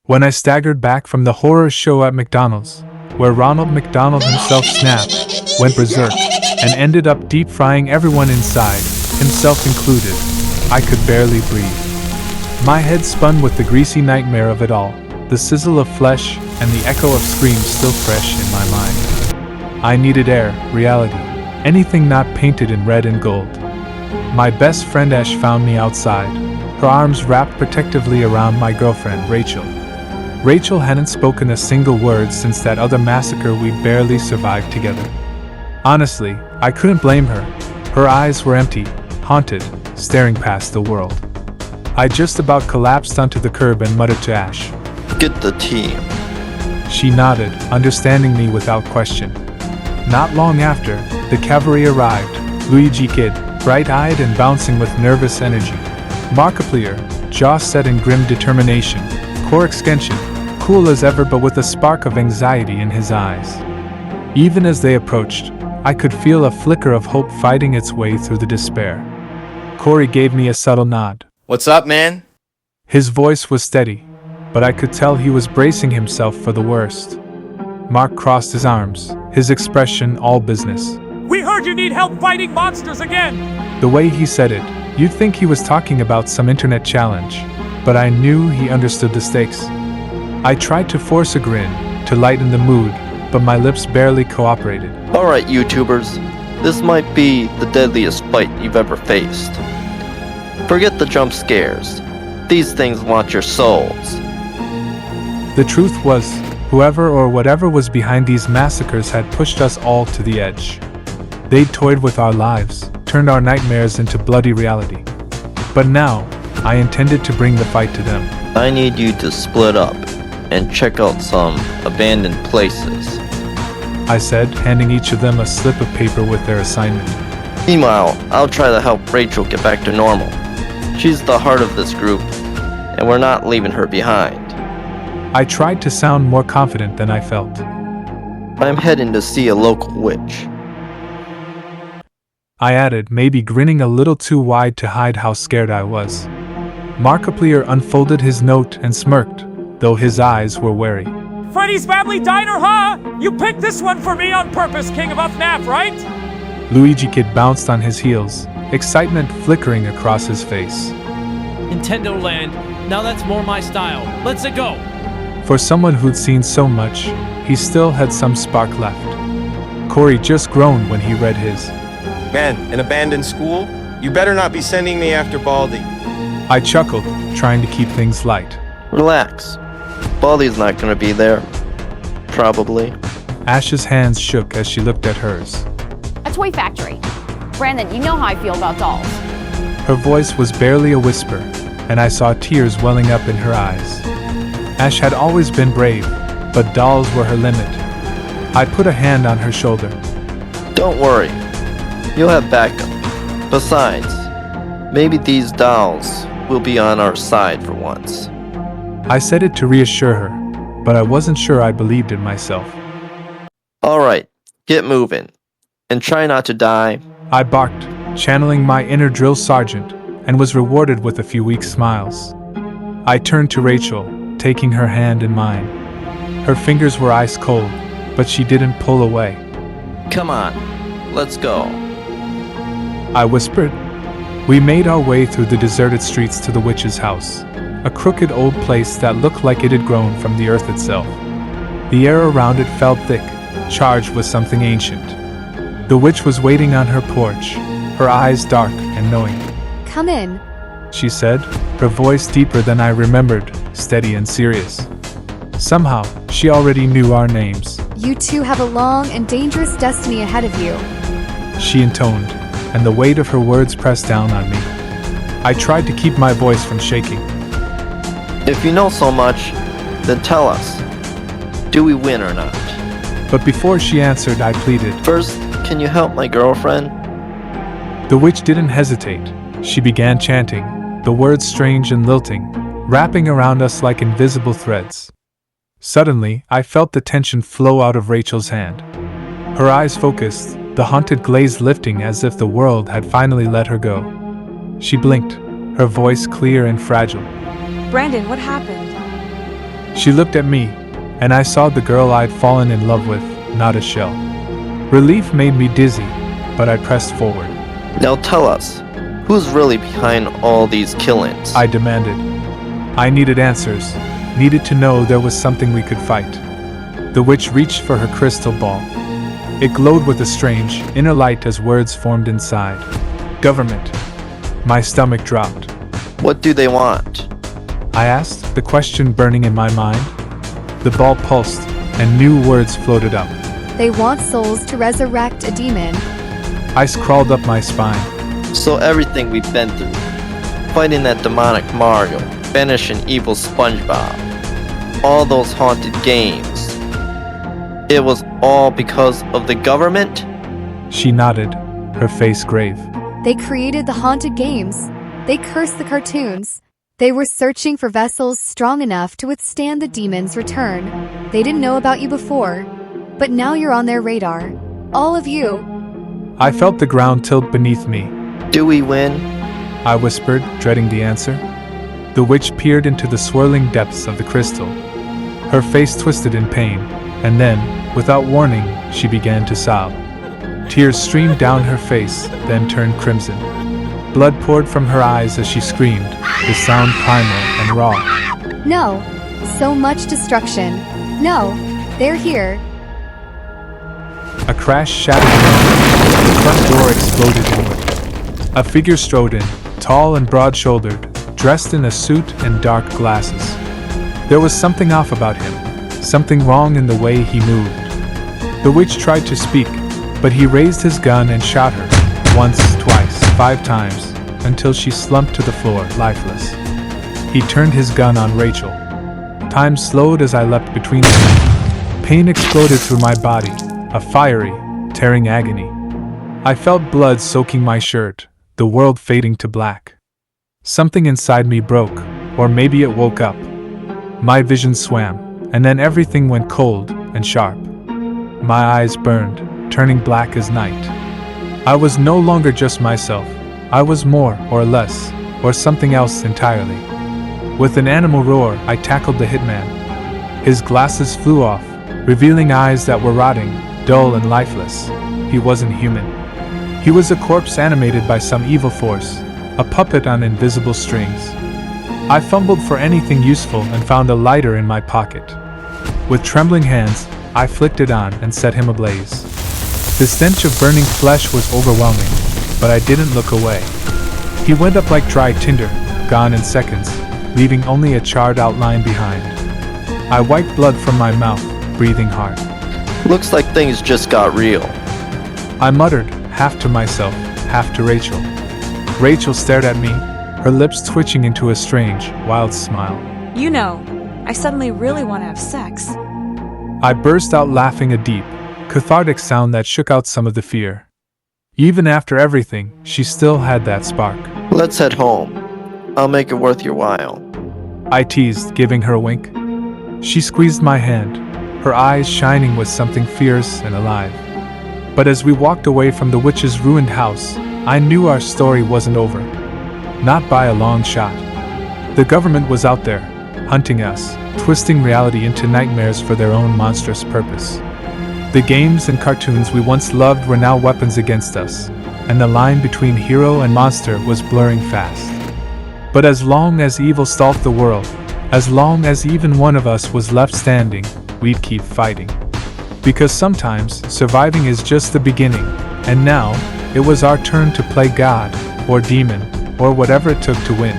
When I staggered back from the horror show at McDonald's, where Ronald McDonald himself snapped, went berserk, and ended up deep frying everyone inside, himself included, I could barely breathe. My head spun with the greasy nightmare of it all, the sizzle of flesh, and the echo of screams still fresh in my mind. I needed air, reality, anything not painted in red and gold. My best friend Ash found me outside, her arms wrapped protectively around my girlfriend, Rachel. Rachel hadn't spoken a single word since that other massacre we barely survived together. Honestly, I couldn't blame her. Her eyes were empty, haunted, staring past the world. I just about collapsed onto the curb and muttered to Ash, "Get the team." She nodded, understanding me without question. Not long after, the cavalry arrived, Luigi Kid, bright-eyed and bouncing with nervous energy. Markiplier, jaw set in grim determination. Core Extension, cool as ever but with a spark of anxiety in his eyes. Even as they approached, I could feel a flicker of hope fighting its way through the despair. Corey gave me a subtle nod. "What's up, man?" His voice was steady, but I could tell he was bracing himself for the worst. Mark crossed his arms, his expression all business. "We heard you need help fighting monsters again!" The way he said it, you'd think he was talking about some internet challenge, but I knew he understood the stakes. I tried to force a grin, to lighten the mood, but my lips barely cooperated. Alright, YouTubers, this might be the deadliest fight you've ever faced. Forget the jump scares. These things want your souls. The truth was, whoever or whatever was behind these massacres had pushed us all to the edge. They'd toyed with our lives, turned our nightmares into bloody reality. But now, I intended to bring the fight to them. I need you to split up and check out some abandoned places. I said, handing each of them a slip of paper with their assignment. Meanwhile, I'll try to help Rachel get back to normal. She's the heart of this group, and we're not leaving her behind. I tried to sound more confident than I felt. I'm heading to see a local witch. I added, maybe grinning a little too wide to hide how scared I was. Markiplier unfolded his note and smirked, though his eyes were wary. "Freddy's Family Diner, huh? You picked this one for me on purpose, King of FNAF, right?" Luigi Kid bounced on his heels, excitement flickering across his face. Nintendo Land, now that's more my style. Let's go! For someone who'd seen so much, he still had some spark left. Corey just groaned when he read his. "Man, an abandoned school? You better not be sending me after Baldi." I chuckled, trying to keep things light. Relax. Baldi's not gonna be there. Probably. Ash's hands shook as she looked at hers. A toy factory. Brandon, you know how I feel about dolls. Her voice was barely a whisper, and I saw tears welling up in her eyes. Ash had always been brave, but dolls were her limit. I put a hand on her shoulder. Don't worry. You'll have backup. Besides, maybe these dolls will be on our side for once. I said it to reassure her, but I wasn't sure I believed it myself. Alright, get moving. And try not to die. I barked, channeling my inner drill sergeant, and was rewarded with a few weak smiles. I turned to Rachel, taking her hand in mine. Her fingers were ice cold, but she didn't pull away. Come on, let's go. I whispered. We made our way through the deserted streets to the witch's house, a crooked old place that looked like it had grown from the earth itself. The air around it felt thick, charged with something ancient. The witch was waiting on her porch, her eyes dark and knowing. Come in, She said, her voice deeper than I remembered, steady and serious. Somehow, she already knew our names. you two have a long and dangerous destiny ahead of you. She intoned, and the weight of her words pressed down on me. I tried to keep my voice from shaking. If you know so much, then tell us. Do we win or not? But before she answered, I pleaded. First, can you help my girlfriend? The witch didn't hesitate. She began chanting, the words strange and lilting, wrapping around us like invisible threads. Suddenly, I felt the tension flow out of Rachel's hand. Her eyes focused, the haunted glaze lifting as if the world had finally let her go. She blinked, her voice clear and fragile. Brandon, what happened? She looked at me, and I saw the girl I'd fallen in love with, not a shell. Relief made me dizzy, but I pressed forward. Now tell us, who's really behind all these killings? I demanded. I needed answers, needed to know there was something we could fight. The witch reached for her crystal ball. It glowed with a strange, inner light as words formed inside. Government. My stomach dropped. What do they want? I asked, the question burning in my mind. The ball pulsed, and new words floated up. They want souls to resurrect a demon. Ice crawled up my spine. So everything we've been through, fighting that demonic Mario, banishing evil SpongeBob, all those haunted games, it was all because of the government? She nodded, her face grave. They created the haunted games. They cursed the cartoons. They were searching for vessels strong enough to withstand the demon's return. They didn't know about you before, but now you're on their radar. All of you. I felt the ground tilt beneath me. Do we win? I whispered, dreading the answer. The witch peered into the swirling depths of the crystal. Her face twisted in pain, and then, without warning, she began to sob. Tears streamed down her face, then turned crimson. Blood poured from her eyes as she screamed, the sound primal and raw. No. So much destruction. No. They're here. A crash shattered the front door exploded inward. A figure strode in, tall and broad-shouldered, dressed in a suit and dark glasses. There was something off about him, something wrong in the way he moved. The witch tried to speak, but he raised his gun and shot her, once, twice, 5 times, until she slumped to the floor, lifeless. He turned his gun on Rachel. Time slowed as I leapt between them. Pain exploded through my body, a fiery, tearing agony. I felt blood soaking my shirt, the world fading to black. Something inside me broke, or maybe it woke up. My vision swam, and then everything went cold and sharp. My eyes burned, turning black as night. I was no longer just myself. I was more, or less, or something else entirely. With an animal roar, I tackled the hitman. His glasses flew off, revealing eyes that were rotting, dull and lifeless. He wasn't human. He was a corpse animated by some evil force, a puppet on invisible strings. I fumbled for anything useful and found a lighter in my pocket. With trembling hands, I flicked it on and set him ablaze. The stench of burning flesh was overwhelming, but I didn't look away. He went up like dry tinder, gone in seconds, leaving only a charred outline behind. I wiped blood from my mouth, breathing hard. Looks like things just got real. I muttered, half to myself, half to Rachel. Rachel stared at me, her lips twitching into a strange, wild smile. You know, I suddenly really want to have sex. I burst out laughing, a deep, cathartic sound that shook out some of the fear. Even after everything, she still had that spark. Let's head home. I'll make it worth your while. I teased, giving her a wink. She squeezed my hand, her eyes shining with something fierce and alive. But as we walked away from the witch's ruined house, I knew our story wasn't over. Not by a long shot. The government was out there, hunting us, twisting reality into nightmares for their own monstrous purpose. The games and cartoons we once loved were now weapons against us, and the line between hero and monster was blurring fast. But as long as evil stalked the world, as long as even one of us was left standing, we'd keep fighting. Because sometimes, surviving is just the beginning, and now, it was our turn to play God, or demon, or whatever it took to win.